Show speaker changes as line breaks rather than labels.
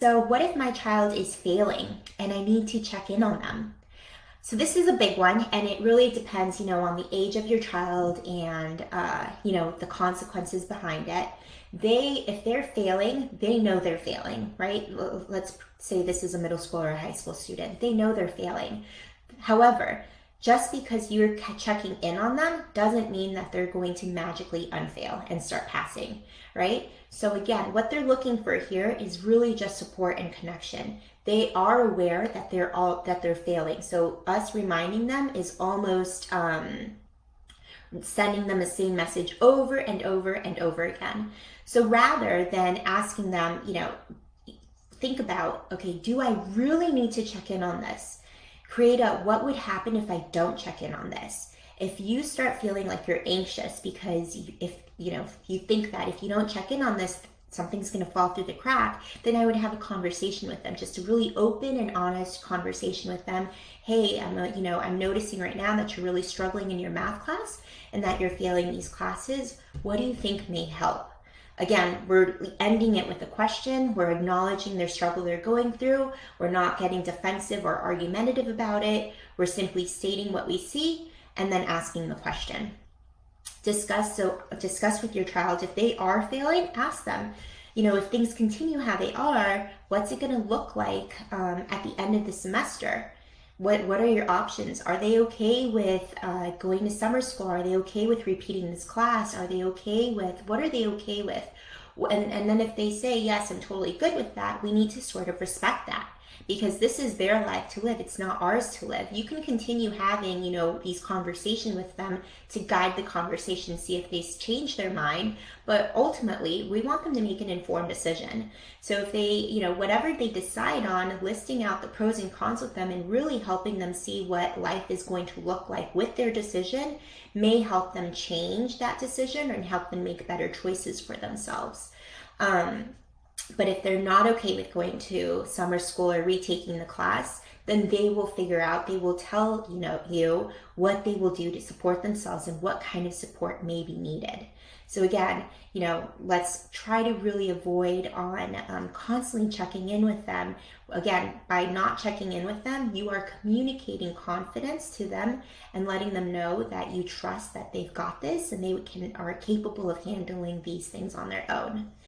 So what if my child is failing and I need to check in on them? So this is a big one, and it really depends, on the age of your child and, the consequences behind it. If they're failing, they know they're failing, right? Let's say this is a middle school or a high school student. They know they're failing. However, just because you're checking in on them doesn't mean that they're going to magically unfail and start passing, right? So again, what they're looking for here is really just support and connection. They are aware that they're failing. So us reminding them is almost sending them the same message over and over and over again. So rather than asking them, think about, okay, do I really need to check in on this? Create a what would happen if I don't check in on this? If you start feeling like you're anxious because if you think that if you don't check in on this, something's going to fall through the crack, then I would have a conversation with them, just a really open and honest conversation with them. Hey, I'm noticing right now that you're really struggling in your math class and that you're failing these classes. What do you think may help? Again, we're ending it with a question. We're acknowledging their struggle they're going through. We're not getting defensive or argumentative about it. We're simply stating what we see and then asking the question. Discuss with your child. If they are failing, ask them, if things continue how they are, what's it going to look like at the end of the semester? What are your options? Are they okay with going to summer school? Are they okay with repeating this class? Are they okay with, what are they okay with? And then if they say, yes, I'm totally good with that, we need to sort of respect that, because this is their life to live. It's not ours to live. You can continue having, these conversations with them to guide the conversation, see if they change their mind. But ultimately, we want them to make an informed decision. So if they, whatever they decide on, listing out the pros and cons with them and really helping them see what life is going to look like with their decision may help them change that decision and help them make better choices for themselves. But if they're not okay with going to summer school or retaking the class, then they will figure out, they will tell you what they will do to support themselves and what kind of support may be needed. So again, let's try to really avoid on constantly checking in with them. Again, by not checking in with them, you are communicating confidence to them and letting them know that you trust that they've got this and are capable of handling these things on their own.